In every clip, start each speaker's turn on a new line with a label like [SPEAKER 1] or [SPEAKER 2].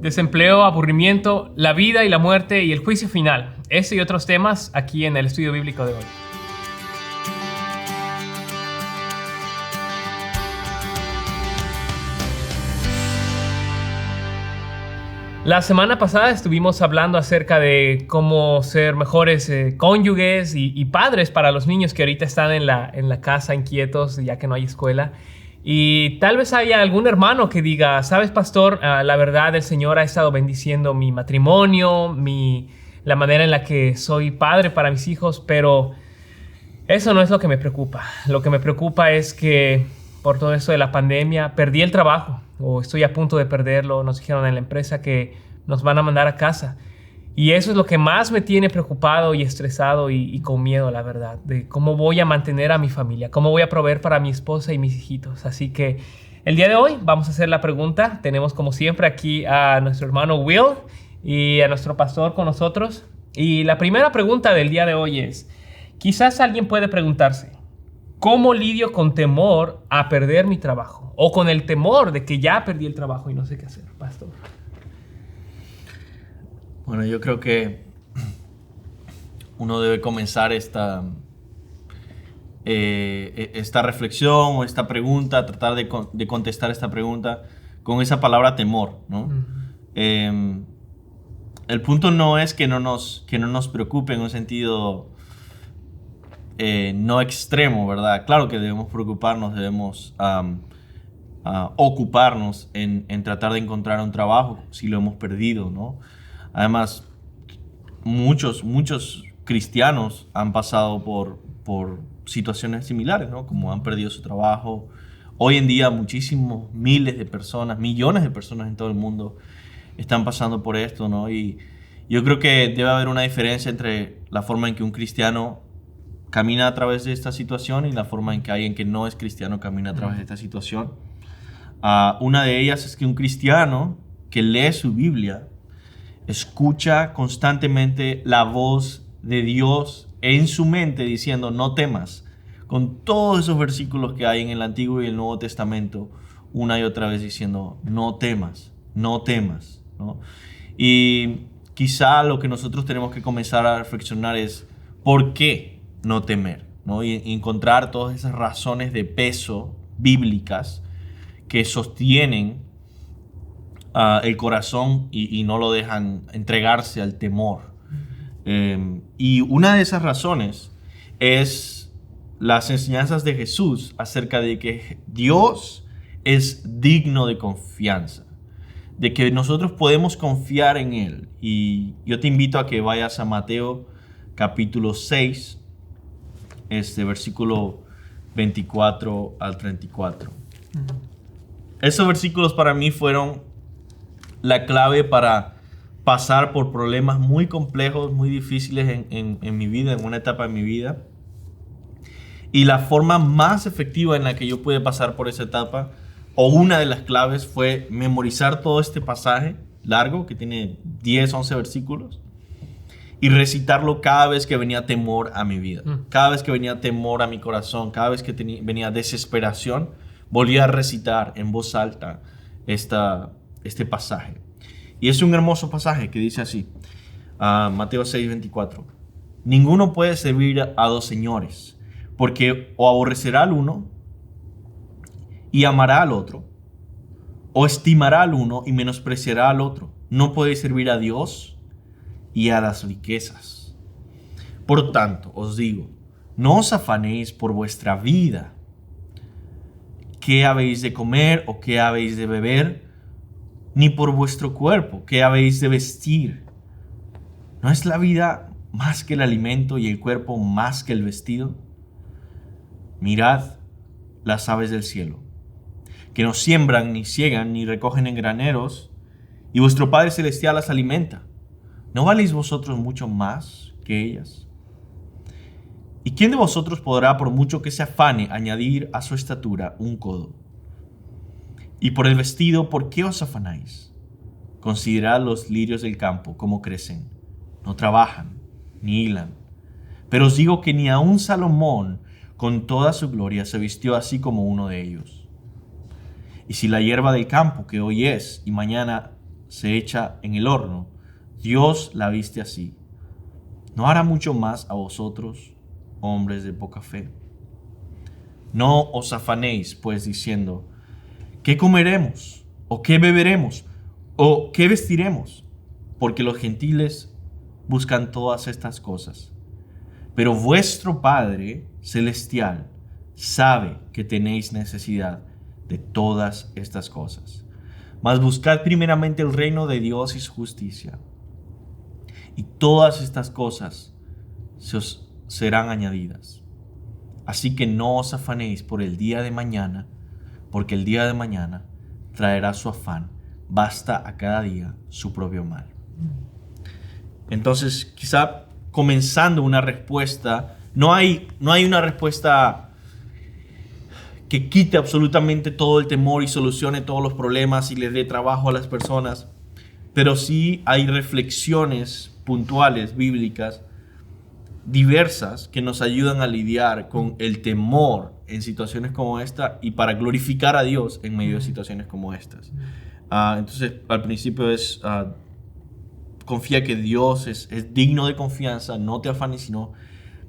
[SPEAKER 1] Desempleo, aburrimiento, la vida y la muerte y el juicio final. Ese y otros temas aquí en el estudio bíblico de hoy. La semana pasada estuvimos hablando acerca de cómo ser mejores cónyuges y padres para los niños que ahorita están en la casa inquietos ya que no hay escuela. Y tal vez haya algún hermano que diga, sabes, pastor, la verdad el Señor ha estado bendiciendo mi matrimonio, la manera en la que soy padre para mis hijos, pero eso no es lo que me preocupa. Lo que me preocupa es que por todo esto de la pandemia perdí el trabajo o estoy a punto de perderlo. Nos dijeron en la empresa que nos van a mandar a casa. Y eso es lo que más me tiene preocupado y estresado y con miedo, la verdad, de cómo voy a mantener a mi familia, cómo voy a proveer para mi esposa y mis hijitos. Así que el día de hoy vamos a hacer la pregunta. Tenemos como siempre aquí a nuestro hermano Will y a nuestro pastor con nosotros. Y la primera pregunta del día de hoy es, quizás alguien puede preguntarse, ¿cómo lidio con temor a perder mi trabajo? O con el temor de que ya perdí el trabajo y no sé qué hacer, pastor.
[SPEAKER 2] Bueno, yo creo que uno debe comenzar esta reflexión o esta pregunta, tratar de contestar esta pregunta con esa palabra temor, ¿no? El punto no es que no nos preocupe en un sentido no extremo, ¿verdad? Claro que debemos preocuparnos, debemos ocuparnos en tratar de encontrar un trabajo si lo hemos perdido, ¿no? Además, muchos cristianos han pasado por situaciones similares, ¿no? Como han perdido su trabajo. Hoy en día muchísimos, miles de personas, millones de personas en todo el mundo están pasando por esto, ¿no? Y yo creo que debe haber una diferencia entre la forma en que un cristiano camina a través de esta situación y la forma en que alguien que no es cristiano camina a través de esta situación. Una de ellas es que un cristiano que lee su Biblia escucha constantemente la voz de Dios en su mente diciendo no temas, con todos esos versículos que hay en el Antiguo y el Nuevo Testamento, una y otra vez diciendo no temas, no temas, ¿no? Y quizá lo que nosotros tenemos que comenzar a reflexionar es ¿por qué no temer? ¿No? Y encontrar todas esas razones de peso bíblicas que sostienen el corazón y no lo dejan entregarse al temor. Y una de esas razones es las enseñanzas de Jesús acerca de que Dios es digno de confianza, de que nosotros podemos confiar en Él. Y yo te invito a que vayas a Mateo capítulo 6, versículo 24 al 34. Esos versículos para mí fueron la clave para pasar por problemas muy complejos, muy difíciles en mi vida, en una etapa de mi vida. Y la forma más efectiva en la que yo pude pasar por esa etapa, o una de las claves, fue memorizar todo este pasaje largo, que tiene 10, 11 versículos, y recitarlo cada vez que venía temor a mi vida. Cada vez que venía temor a mi corazón, cada vez que venía desesperación, volvía a recitar en voz alta este pasaje. Y es un hermoso pasaje que dice así, Mateo 6:24. Ninguno puede servir a dos señores, porque o aborrecerá al uno y amará al otro, o estimará al uno y menospreciará al otro. No podéis servir a Dios y a las riquezas. Por tanto, os digo, no os afanéis por vuestra vida, qué habéis de comer o qué habéis de beber, ni por vuestro cuerpo, qué habéis de vestir. ¿No es la vida más que el alimento y el cuerpo más que el vestido? Mirad las aves del cielo, que no siembran, ni siegan, ni recogen en graneros, y vuestro Padre Celestial las alimenta. ¿No valéis vosotros mucho más que ellas? ¿Y quién de vosotros podrá, por mucho que se afane, añadir a su estatura un codo? Y por el vestido, ¿por qué os afanáis? Considerad los lirios del campo, cómo crecen. No trabajan, ni hilan. Pero os digo que ni aun Salomón, con toda su gloria, se vistió así como uno de ellos. Y si la hierba del campo, que hoy es y mañana se echa en el horno, Dios la viste así, ¿no hará mucho más a vosotros, hombres de poca fe? No os afanéis, pues, diciendo, ¿qué comeremos? ¿O qué beberemos? ¿O qué vestiremos? Porque los gentiles buscan todas estas cosas. Pero vuestro Padre celestial sabe que tenéis necesidad de todas estas cosas. Mas buscad primeramente el reino de Dios y su justicia, y todas estas cosas se os serán añadidas. Así que no os afanéis por el día de mañana, porque el día de mañana traerá su afán. Basta a cada día su propio mal. Entonces, quizá comenzando una respuesta, no hay una respuesta que quite absolutamente todo el temor y solucione todos los problemas y les dé trabajo a las personas, pero sí hay reflexiones puntuales, bíblicas, diversas, que nos ayudan a lidiar con el temor en situaciones como esta y para glorificar a Dios en medio de situaciones como estas. Entonces, al principio es confía que Dios es digno de confianza, no te afanes, sino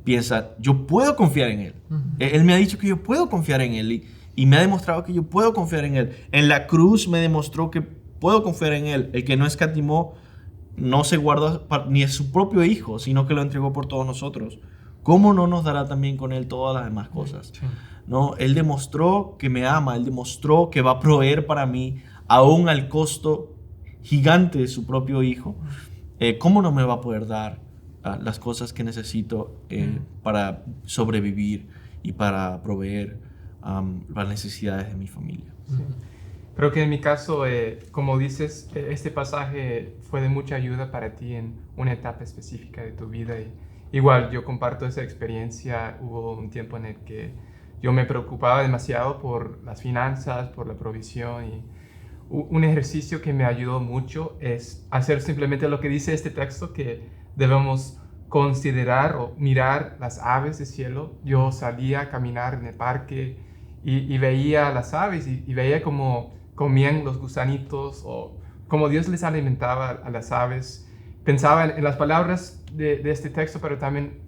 [SPEAKER 2] piensa, yo puedo confiar en Él. Él me ha dicho que yo puedo confiar en Él y me ha demostrado que yo puedo confiar en Él. En la cruz me demostró que puedo confiar en Él. El que no escatimó no se guardó ni a su propio Hijo, sino que lo entregó por todos nosotros. ¿Cómo no nos dará también con Él todas las demás cosas? Sí. ¿No? Él demostró que me ama, Él demostró que va a proveer para mí, aún al costo gigante de su propio Hijo. ¿Cómo no me va a poder dar las cosas que necesito para sobrevivir y para proveer las necesidades de mi familia?
[SPEAKER 3] Sí. Creo que en mi caso, como dices, este pasaje fue de mucha ayuda para ti en una etapa específica de tu vida. Y igual, yo comparto esa experiencia. Hubo un tiempo en el que yo me preocupaba demasiado por las finanzas, por la provisión. Y un ejercicio que me ayudó mucho es hacer simplemente lo que dice este texto, que debemos considerar o mirar las aves del cielo. Yo salía a caminar en el parque y veía las aves y veía cómo comían los gusanitos o cómo Dios les alimentaba a las aves. Pensaba en las palabras de este texto, pero también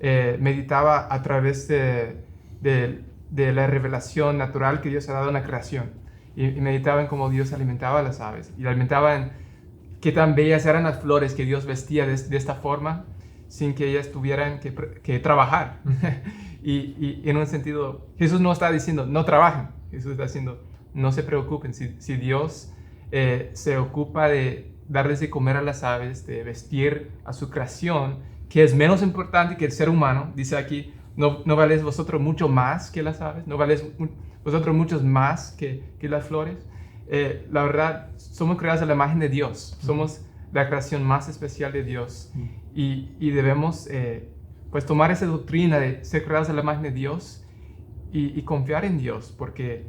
[SPEAKER 3] meditaba a través de la revelación natural que Dios ha dado en la creación. Y meditaba en cómo Dios alimentaba a las aves. Y alimentaba en qué tan bellas eran las flores que Dios vestía de esta forma, sin que ellas tuvieran que trabajar. y en un sentido, Jesús no está diciendo, no trabajen. Jesús está diciendo, no se preocupen. Si Dios se ocupa de darles de comer a las aves, de vestir a su creación, que es menos importante que el ser humano, dice aquí, ¿no valéis vosotros mucho más que las aves? ¿No valéis vosotros muchos más que las flores? La verdad, somos creados a la imagen de Dios. Somos la creación más especial de Dios. Y debemos pues tomar esa doctrina de ser creados a la imagen de Dios y confiar en Dios, porque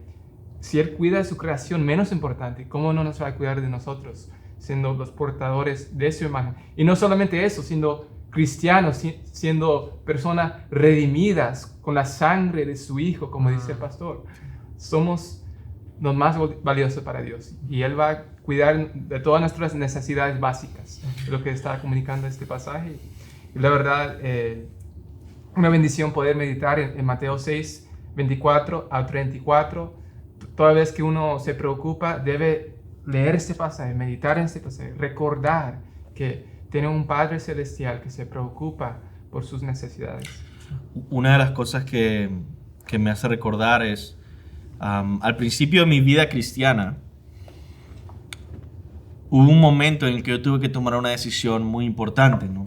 [SPEAKER 3] si Él cuida de su creación menos importante, ¿cómo no nos va a cuidar de nosotros, siendo los portadores de su imagen? Y no solamente eso, siendo cristianos, siendo personas redimidas con la sangre de su Hijo, como dice el pastor. Somos los más valiosos para Dios y Él va a cuidar de todas nuestras necesidades básicas, es lo que está comunicando este pasaje. Y la verdad, una bendición poder meditar en Mateo 6, 24 al 34. Toda vez que uno se preocupa, debe leer este pasaje, meditar en este pasaje, recordar que tiene un Padre Celestial que se preocupa por sus necesidades.
[SPEAKER 2] Una de las cosas que me hace recordar es, al principio de mi vida cristiana, hubo un momento en el que yo tuve que tomar una decisión muy importante, ¿no?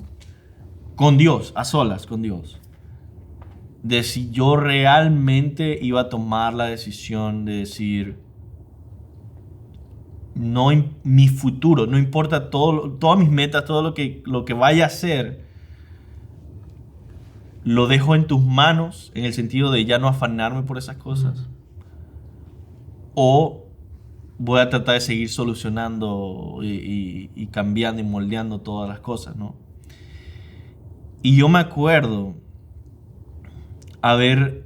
[SPEAKER 2] Con Dios, a solas con Dios, de si yo realmente iba a tomar la decisión de decir, no, mi futuro, no importa todas mis metas, todo lo que vaya a hacer, lo dejo en tus manos, en el sentido de ya no afanarme por esas cosas. O voy a tratar de seguir solucionando y cambiando y moldeando todas las cosas, ¿no? Y yo me acuerdo haber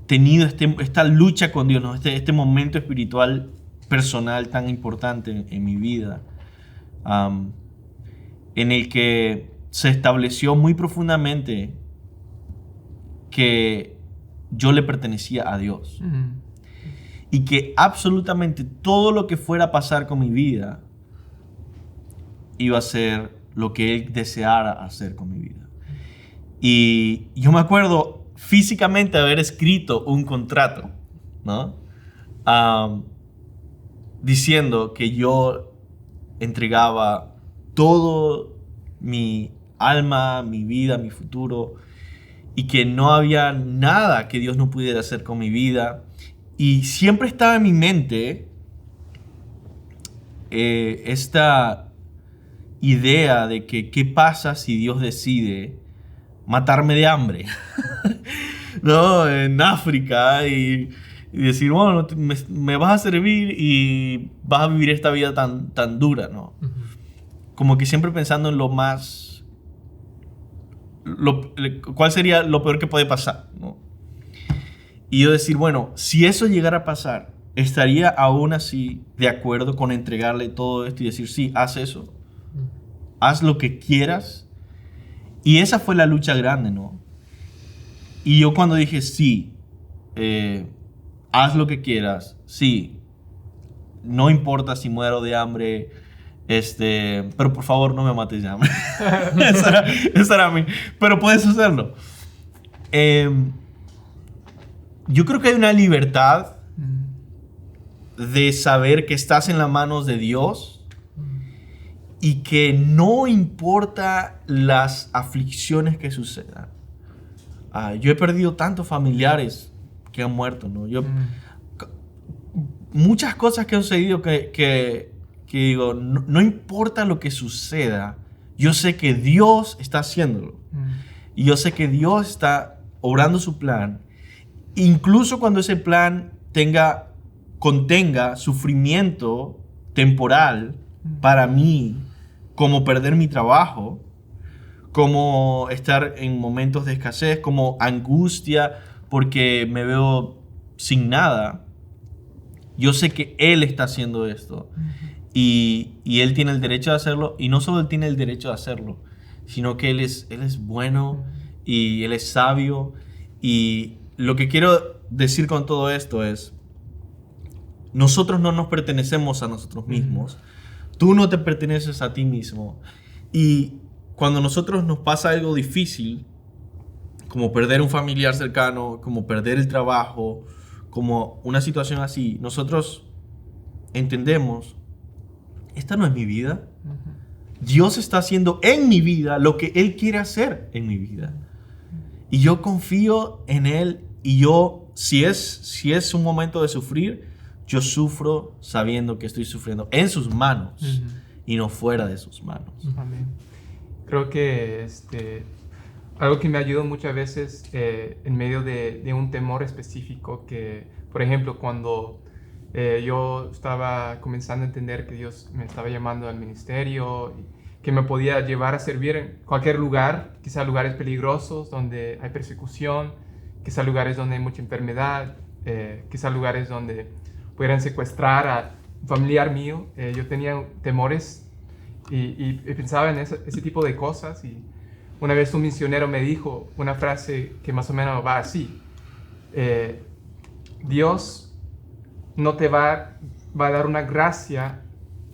[SPEAKER 2] tenido esta lucha con Dios, ¿no? Este momento espiritual personal tan importante en mi vida, en el que se estableció muy profundamente que yo le pertenecía a Dios. y que absolutamente todo lo que fuera a pasar con mi vida iba a ser lo que Él deseara hacer con mi vida. Y yo me acuerdo físicamente haber escrito un contrato, ¿no? Diciendo que yo entregaba todo mi alma, mi vida, mi futuro, y que no había nada que Dios no pudiera hacer con mi vida. Y siempre estaba en mi mente esta idea de que qué pasa si Dios decide matarme de hambre, ¿no? En África, y decir, bueno, me vas a servir y vas a vivir esta vida tan dura, ¿no?
[SPEAKER 1] Ujú.
[SPEAKER 2] Como que siempre pensando en lo más, cuál sería lo peor que puede pasar, ¿no? Y yo decir, bueno, si eso llegara a pasar, estaría aún así de acuerdo con entregarle todo esto y decir, sí, haz eso, haz lo que quieras. Y esa fue la lucha grande, ¿no? Y yo cuando dije, sí, haz lo que quieras, sí, no importa si muero de hambre, pero por favor no me mates de hambre. esa era mi, pero puedes hacerlo. Yo creo que hay una libertad de saber que estás en las manos de Dios y que no importa las aflicciones que sucedan. Yo he perdido tantos familiares que han muerto, ¿no? Muchas cosas que han sucedido que digo, no importa lo que suceda, yo sé que Dios está haciéndolo. Y yo sé que Dios está obrando su plan. Incluso cuando ese plan contenga sufrimiento temporal para mí, como perder mi trabajo, como estar en momentos de escasez, como angustia porque me veo sin nada, yo sé que Él está haciendo esto. Y Él tiene el derecho de hacerlo, y no solo Él tiene el derecho de hacerlo, sino que Él es bueno y Él es sabio. Y lo que quiero decir con todo esto es, nosotros no nos pertenecemos a nosotros mismos. Tú no te perteneces a ti mismo. Y cuando a nosotros nos pasa algo difícil, como perder un familiar cercano, como perder el trabajo, como una situación así, nosotros entendemos, esta no es mi vida. Dios está haciendo en mi vida lo que Él quiere hacer en mi vida. Y yo confío en Él, y yo, si es un momento de sufrir, yo sufro sabiendo que estoy sufriendo en sus manos y no fuera de sus manos.
[SPEAKER 3] Amén. Creo que algo que me ayudó muchas veces en medio de un temor específico, que, por ejemplo, cuando yo estaba comenzando a entender que Dios me estaba llamando al ministerio, que me podía llevar a servir en cualquier lugar, quizás lugares peligrosos donde hay persecución, quizás lugares donde hay mucha enfermedad, quizás lugares donde pudieran secuestrar a un familiar mío. Yo tenía temores y pensaba en ese tipo de cosas. Y una vez un misionero me dijo una frase que más o menos va así: Dios no te va a dar una gracia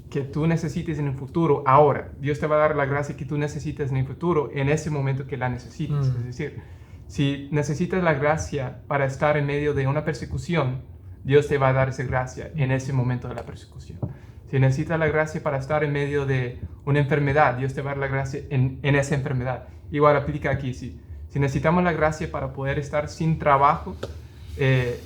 [SPEAKER 3] que tú necesites en el futuro ahora. Dios te va a dar la gracia que tú necesitas en el futuro en ese momento que la necesites. Es decir, si necesitas la gracia para estar en medio de una persecución, Dios te va a dar esa gracia en ese momento de la persecución. Si necesitas la gracia para estar en medio de una enfermedad, Dios te va a dar la gracia en esa enfermedad. Igual aplica aquí. Si necesitamos la gracia para poder estar sin trabajo,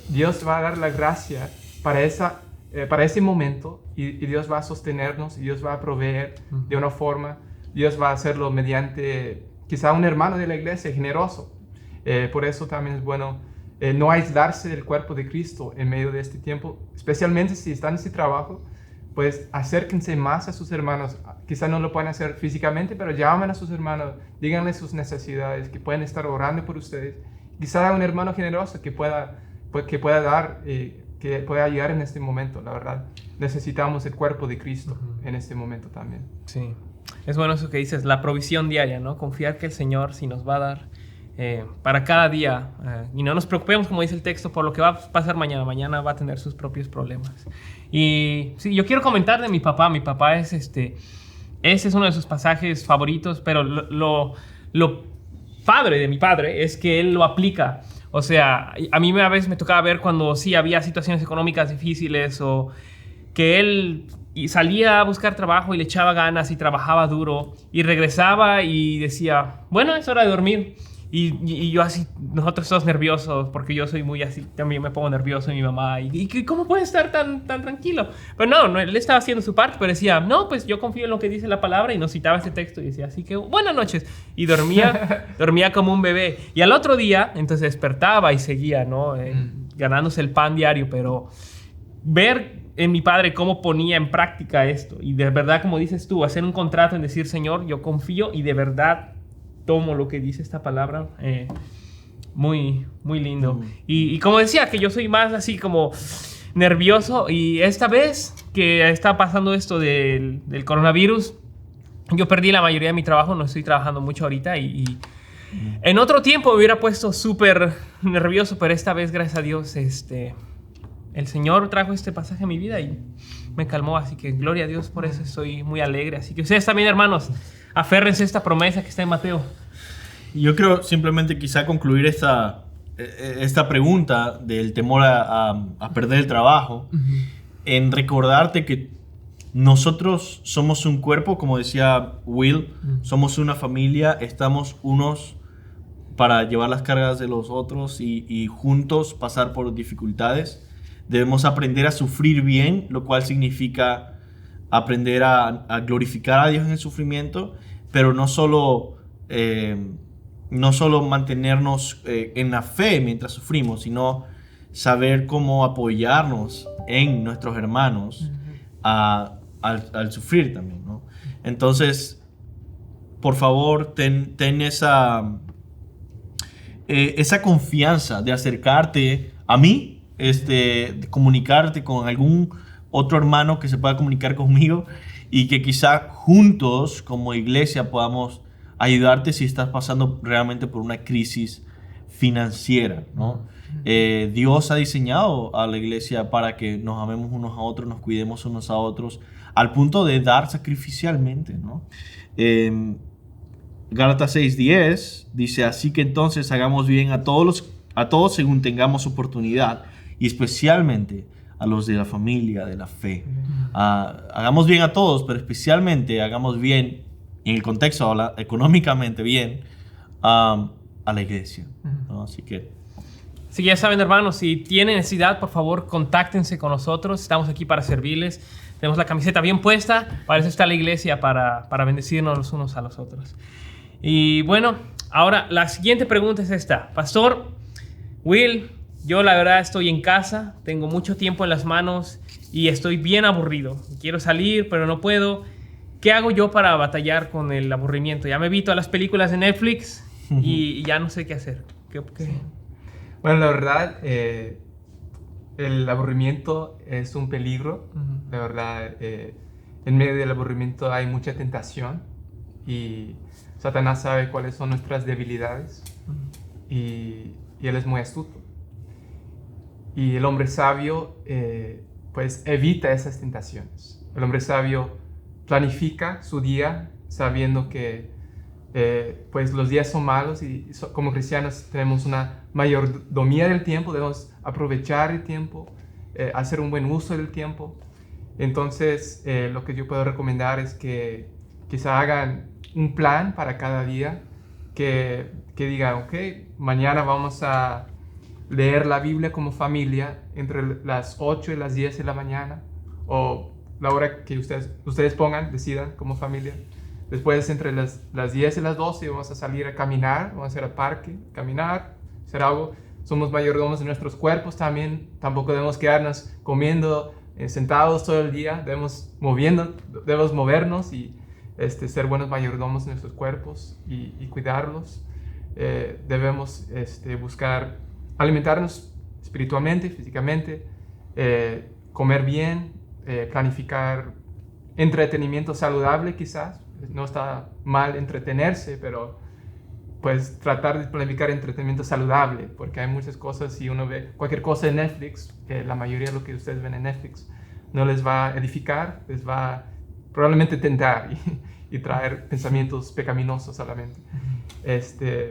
[SPEAKER 3] Dios va a dar la gracia para ese momento, y Dios va a sostenernos, y Dios va a proveer de una forma. Dios va a hacerlo mediante quizá un hermano de la iglesia generoso. Por eso también es bueno no aislarse del cuerpo de Cristo en medio de este tiempo, especialmente si están en ese trabajo. Pues acérquense más a sus hermanos. Quizá no lo pueden hacer físicamente, pero llamen a sus hermanos, díganle sus necesidades, que pueden estar orando por ustedes. Quizá hay un hermano generoso que pueda dar, que pueda ayudar en este momento. La verdad, necesitamos el cuerpo de Cristo en este momento también.
[SPEAKER 1] Sí, es bueno eso que dices, la provisión diaria, ¿no? Confiar que el Señor sí nos va a dar para cada día. Y no nos preocupemos, como dice el texto, por lo que va a pasar mañana. Mañana va a tener sus propios problemas. Y sí, yo quiero comentar de mi papá. Mi papá es ese es uno de sus pasajes favoritos, pero lo padre de mi padre es que él lo aplica. O sea, a mí a veces me tocaba ver cuando sí había situaciones económicas difíciles o que él salía a buscar trabajo y le echaba ganas y trabajaba duro y regresaba y decía, bueno, es hora de dormir. Y yo así, nosotros todos nerviosos, porque yo soy muy así, también me pongo nervioso, mi mamá, y ¿cómo puede estar tan tranquilo? Pero no, él estaba haciendo su parte, pero decía, no, pues yo confío en lo que dice la palabra, y nos citaba ese texto y decía, así que buenas noches, y dormía como un bebé. Y al otro día, entonces despertaba y seguía, ¿no? Ganándose el pan diario, pero ver en mi padre cómo ponía en práctica esto, y de verdad, como dices tú, hacer un contrato en decir, Señor, yo confío y de verdad tomo lo que dice esta palabra, muy, muy lindo. Y como decía, que yo soy más así como nervioso, y esta vez que está pasando esto del coronavirus, yo perdí la mayoría de mi trabajo, no estoy trabajando mucho ahorita, y en otro tiempo me hubiera puesto súper nervioso, pero esta vez, gracias a Dios, el Señor trajo este pasaje a mi vida y me calmó, así que gloria a Dios por eso, estoy muy alegre. Así que ustedes también, hermanos, aférrense a esta promesa que está en Mateo.
[SPEAKER 2] Yo creo simplemente quizá concluir esta pregunta del temor a perder el trabajo, en recordarte que nosotros somos un cuerpo, como decía Will, somos una familia, estamos unos para llevar las cargas de los otros y juntos pasar por dificultades. Debemos aprender a sufrir bien, lo cual significa aprender a glorificar a Dios en el sufrimiento, pero no solo mantenernos en la fe mientras sufrimos, sino saber cómo apoyarnos en nuestros hermanos al sufrir también, ¿no? Entonces, por favor, ten esa confianza de acercarte a mí, de comunicarte con algún otro hermano que se pueda comunicar conmigo y que quizá juntos como iglesia podamos ayudarte si estás pasando realmente por una crisis financiera, ¿no? Dios ha diseñado a la iglesia para que nos amemos unos a otros, nos cuidemos unos a otros, al punto de dar sacrificialmente, ¿no? Gálatas 6:10 dice, así que entonces hagamos bien a todos según tengamos oportunidad, y especialmente a los de la familia, de la fe. Hagamos bien a todos, pero especialmente hagamos bien, en el contexto económicamente bien, a la iglesia, ¿no? Así que
[SPEAKER 1] ya saben, hermanos, si tienen necesidad, por favor, contáctense con nosotros. Estamos aquí para servirles. Tenemos la camiseta bien puesta. Para eso está la iglesia, para bendecirnos los unos a los otros. Y bueno, ahora la siguiente pregunta es esta. Pastor Will, yo la verdad estoy en casa, tengo mucho tiempo en las manos y estoy bien aburrido. Quiero salir, pero no puedo. ¿Qué hago yo para batallar con el aburrimiento? Ya me vi todas las películas de Netflix y ya no sé qué hacer. ¿Qué?
[SPEAKER 3] Sí. Bueno, la verdad, el aburrimiento es un peligro. La verdad, en medio del aburrimiento hay mucha tentación y Satanás sabe cuáles son nuestras debilidades y él es muy astuto. Y el hombre sabio pues evita esas tentaciones. El hombre sabio planifica su día sabiendo que pues los días son malos y como cristianos tenemos una mayordomía del tiempo, debemos aprovechar el tiempo, hacer un buen uso del tiempo. Entonces lo que yo puedo recomendar es que quizá hagan un plan para cada día, que digan, ok, mañana vamos a leer la Biblia como familia entre las 8 y las 10 de la mañana, o la hora que ustedes pongan, decidan como familia. Después entre las 10 y las 12 vamos a salir a caminar, vamos a ir al parque, caminar, hacer algo. Somos mayordomos de nuestros cuerpos también, tampoco debemos quedarnos comiendo sentados todo el día, debemos movernos y ser buenos mayordomos de nuestros cuerpos y cuidarlos. Debemos buscar alimentarnos espiritualmente, físicamente, comer bien, planificar entretenimiento saludable quizás. No está mal entretenerse, pero pues tratar de planificar entretenimiento saludable, porque hay muchas cosas, si uno ve cualquier cosa en Netflix, la mayoría de lo que ustedes ven en Netflix no les va a edificar, les va probablemente tentar y traer pensamientos pecaminosos a la mente.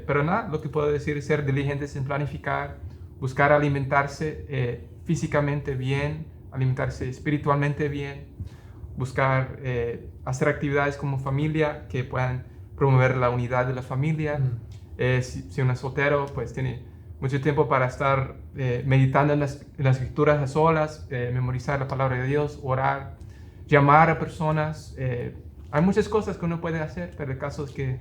[SPEAKER 3] Pero nada, lo que puedo decir es ser diligentes en planificar, buscar alimentarse físicamente bien, alimentarse espiritualmente bien, buscar hacer actividades como familia que puedan promover la unidad de la familia. Si uno es soltero, pues tiene mucho tiempo para estar meditando en las escrituras a solas, memorizar la palabra de Dios, orar, llamar a personas. Hay muchas cosas que uno puede hacer, pero el caso es que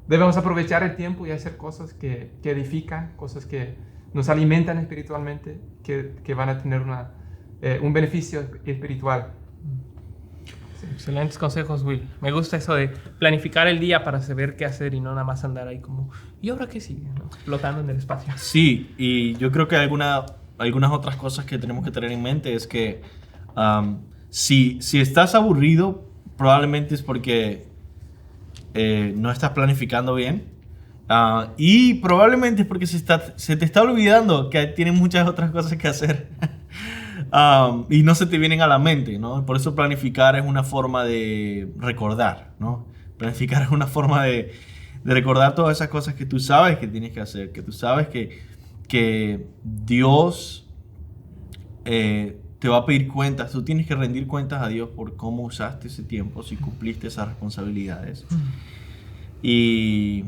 [SPEAKER 3] debemos aprovechar el tiempo y hacer cosas que edifican, cosas que nos alimentan espiritualmente, que van a tener un beneficio espiritual.
[SPEAKER 1] Excelentes consejos, Will. Me gusta eso de planificar el día para saber qué hacer y no nada más andar ahí como, ¿y ahora qué sigue? ¿No? Flotando en el espacio.
[SPEAKER 2] Sí, y yo creo que algunas otras cosas que tenemos que tener en mente es que si estás aburrido, probablemente es porque no estás planificando bien. Y probablemente es porque se te está olvidando que tienes muchas otras cosas que hacer. Y no se te vienen a la mente, ¿no? Por eso planificar es una forma de recordar, ¿no? Planificar es una forma de recordar todas esas cosas que tú sabes que tienes que hacer, que tú sabes que Dios te va a pedir cuentas. Tú tienes que rendir cuentas a Dios por cómo usaste ese tiempo, si cumpliste esas responsabilidades. Y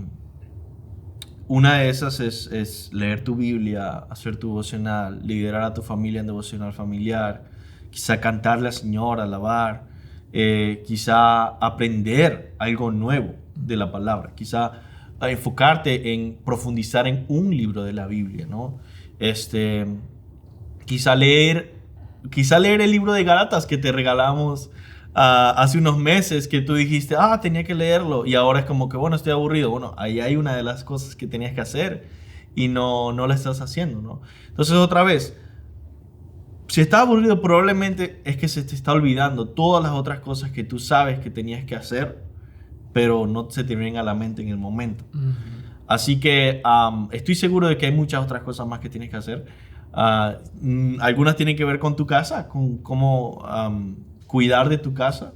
[SPEAKER 2] una de esas es leer tu Biblia, hacer tu devocional, liderar a tu familia en devocional familiar, quizá cantarle al Señor, alabar, quizá aprender algo nuevo de la palabra, quizá enfocarte en profundizar en un libro de la Biblia, ¿no? Quizá leer el libro de Gálatas que te regalamos hace unos meses, que tú dijiste, tenía que leerlo, y ahora es como que, bueno, estoy aburrido. Bueno, ahí hay una de las cosas que tenías que hacer y no la estás haciendo, ¿no? Entonces, otra vez, si estás aburrido, probablemente es que se te está olvidando todas las otras cosas que tú sabes que tenías que hacer, pero no se te vienen a la mente en el momento. Así que estoy seguro de que hay muchas otras cosas más que tienes que hacer. Algunas tienen que ver con tu casa, con cómo cuidar de tu casa.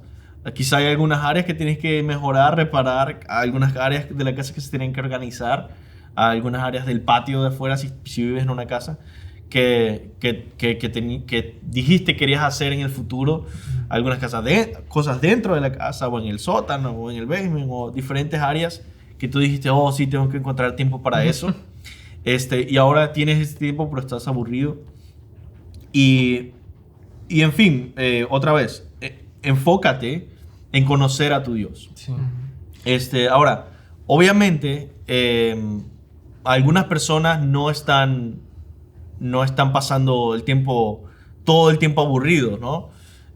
[SPEAKER 2] Quizá hay algunas áreas que tienes que mejorar, reparar, algunas áreas de la casa que se tienen que organizar, algunas áreas del patio de afuera si vives en una casa que dijiste querías hacer en el futuro, algunas cosas dentro de la casa o en el sótano o en el basement o diferentes áreas que tú dijiste, sí, tengo que encontrar tiempo para eso. Y ahora tienes este tiempo pero estás aburrido y en fin, otra vez, enfócate en conocer a tu Dios. Sí. Ahora, obviamente, algunas personas no están pasando todo el tiempo aburridos, ¿no?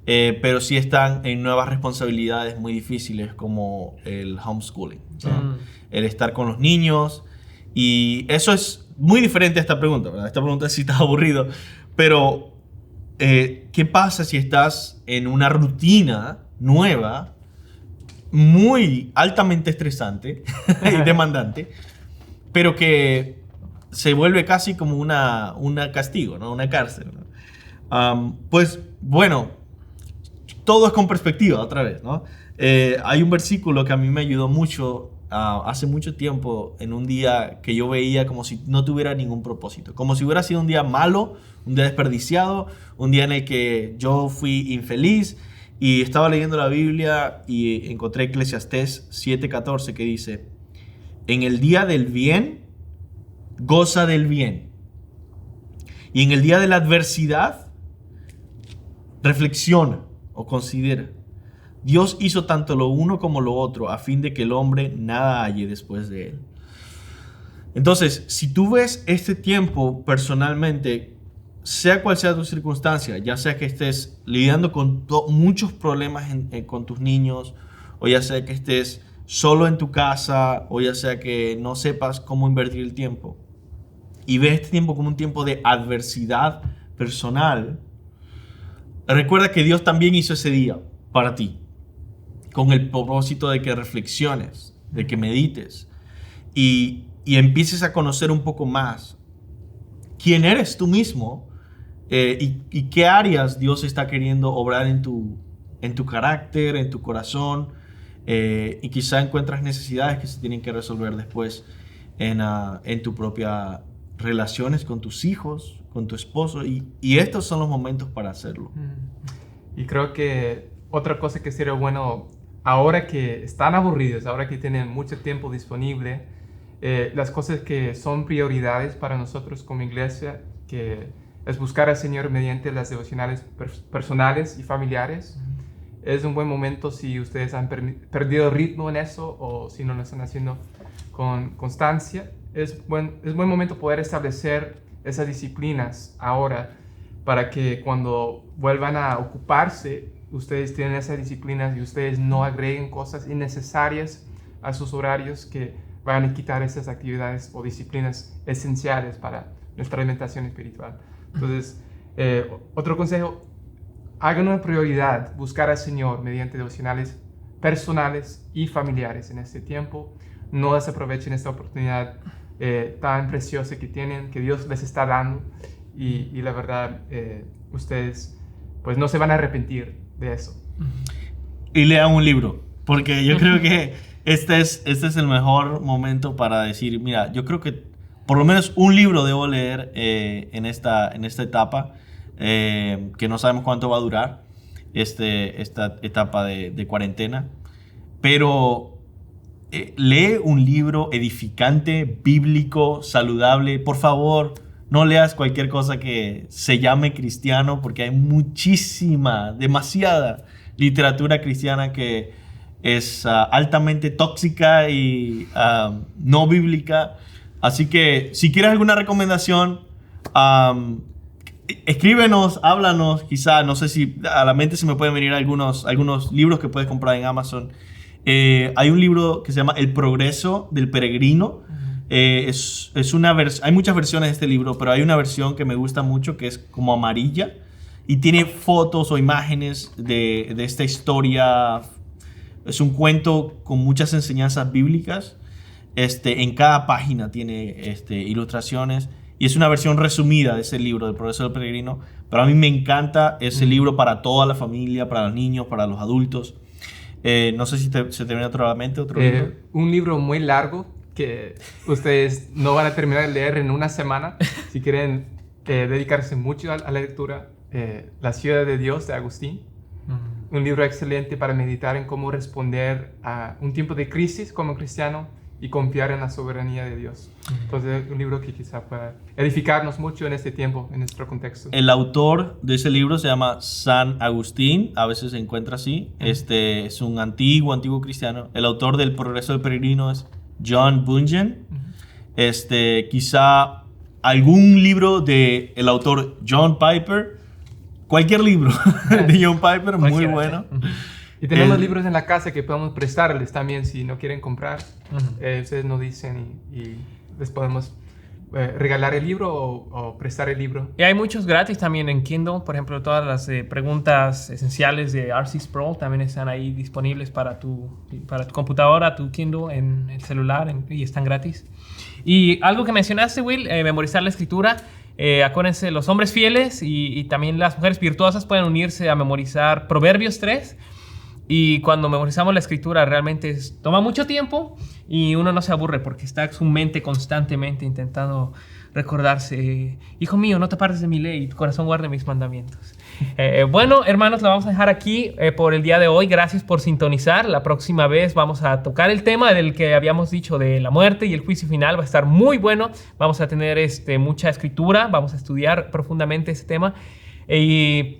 [SPEAKER 2] Pero sí están en nuevas responsabilidades muy difíciles como el homeschooling, ¿no? El estar con los niños. Y eso es muy diferente a esta pregunta, ¿verdad? Esta pregunta es si estás aburrido, pero ¿qué pasa si estás en una rutina nueva, muy altamente estresante y demandante, pero que se vuelve casi como una castigo, ¿no? Una cárcel, ¿no? Pues bueno, todo es con perspectiva otra vez, ¿no? Hay un versículo que a mí me ayudó mucho hace mucho tiempo, en un día que yo veía como si no tuviera ningún propósito, como si hubiera sido un día malo, un día desperdiciado, un día en el que yo fui infeliz, y estaba leyendo la Biblia y encontré Eclesiastés 7:14 que dice: en el día del bien, goza del bien, y en el día de la adversidad, reflexiona o considera. Dios hizo tanto lo uno como lo otro a fin de que el hombre nada halle después de él. Entonces, si tú ves este tiempo personalmente, sea cual sea tu circunstancia, ya sea que estés lidiando con muchos problemas con tus niños, o ya sea que estés solo en tu casa, o ya sea que no sepas cómo invertir el tiempo, y ves este tiempo como un tiempo de adversidad personal, recuerda que Dios también hizo ese día para ti, con el propósito de que reflexiones, de que medites. Y y empieces a conocer un poco más quién eres tú mismo y qué áreas Dios está queriendo obrar en tu carácter, en tu corazón, y quizá encuentras necesidades que se tienen que resolver después en tu propia relaciones con tus hijos, con tu esposo, y estos son los momentos para hacerlo.
[SPEAKER 3] Y creo que otra cosa que sería bueno, ahora que están aburridos, ahora que tienen mucho tiempo disponible, las cosas que son prioridades para nosotros como iglesia, que es buscar al Señor mediante las devocionales personales y familiares. Es un buen momento si ustedes han perdido ritmo en eso o si no lo están haciendo con constancia. Es buen momento poder establecer esas disciplinas ahora para que cuando vuelvan a ocuparse, ustedes tienen esas disciplinas y ustedes no agreguen cosas innecesarias a sus horarios que van a quitar esas actividades o disciplinas esenciales para nuestra alimentación espiritual. Entonces, otro consejo, hagan una prioridad buscar al Señor mediante devocionales personales y familiares en este tiempo. No desaprovechen esta oportunidad tan preciosa que tienen, que Dios les está dando, y la verdad, ustedes pues no se van a arrepentir de eso.
[SPEAKER 2] Y lean un libro, porque yo creo que este es el mejor momento para decir, mira, yo creo que por lo menos un libro debo leer en esta etapa, que no sabemos cuánto va a durar esta etapa de cuarentena, pero lee un libro edificante, bíblico, saludable. Por favor, no leas cualquier cosa que se llame cristiano, porque hay demasiada literatura cristiana que es altamente tóxica y no bíblica. Así que si quieres alguna recomendación, escríbenos, háblanos. Quizá, no sé si a la mente se me pueden venir algunos libros que puedes comprar en Amazon. Hay un libro que se llama El progreso del peregrino. Hay muchas versiones de este libro, pero hay una versión que me gusta mucho que es como amarilla y tiene fotos o imágenes de esta historia. Es un cuento con muchas enseñanzas bíblicas. En cada página tiene ilustraciones y es una versión resumida de ese libro, del progreso del peregrino. Pero a mí me encanta ese libro para toda la familia, para los niños, para los adultos. No sé si se te viene otro a la mente, otro libro.
[SPEAKER 3] Un libro muy largo que ustedes no van a terminar de leer en una semana. Si quieren dedicarse mucho a la lectura, La ciudad de Dios de Agustín. Un libro excelente para meditar en cómo responder a un tiempo de crisis como cristiano y confiar en la soberanía de Dios. Entonces, un libro que quizá pueda edificarnos mucho en este tiempo, en nuestro contexto.
[SPEAKER 2] El autor de ese libro se llama San Agustín, a veces se encuentra así. Es un antiguo cristiano. El autor del Progreso del Peregrino es John Bunyan. Quizá algún libro del autor John Piper. Cualquier libro de John Piper, muy bueno.
[SPEAKER 3] Y tenemos libros en la casa que podemos prestarles también si no quieren comprar. Ustedes nos dicen y les podemos regalar el libro o prestar el libro.
[SPEAKER 1] Y hay muchos gratis también en Kindle. Por ejemplo, todas las preguntas esenciales de R.C. Sproul también están ahí disponibles para tu computadora, tu Kindle, en el celular, y están gratis. Y algo que mencionaste, Will, memorizar la escritura. Acuérdense, los hombres fieles y también las mujeres virtuosas pueden unirse a memorizar Proverbios 3. Y cuando memorizamos la escritura realmente toma mucho tiempo y uno no se aburre porque está su mente constantemente intentando recordarse, hijo mío, no te apartes de mi ley y tu corazón guarde mis mandamientos. Bueno, hermanos, la vamos a dejar aquí por el día de hoy. Gracias por sintonizar. La próxima vez vamos a tocar el tema del que habíamos dicho de la muerte y el juicio final. Va a estar muy bueno. Vamos a tener mucha escritura. Vamos a estudiar profundamente ese tema. Y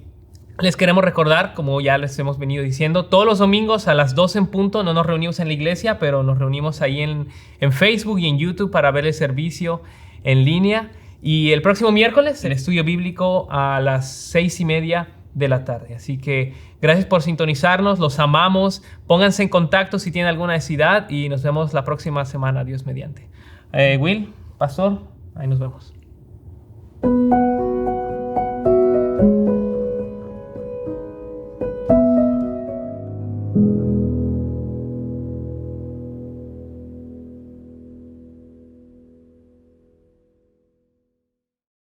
[SPEAKER 1] les queremos recordar, como ya les hemos venido diciendo, todos los domingos a las 12 en punto no nos reunimos en la iglesia, pero nos reunimos ahí en Facebook y en YouTube para ver el servicio en línea. Y el próximo miércoles, el estudio bíblico a las 6:30 de la tarde. Así que gracias por sintonizarnos, los amamos. Pónganse en contacto si tienen alguna necesidad y nos vemos la próxima semana, Dios mediante. Will, Pastor, ahí nos vemos.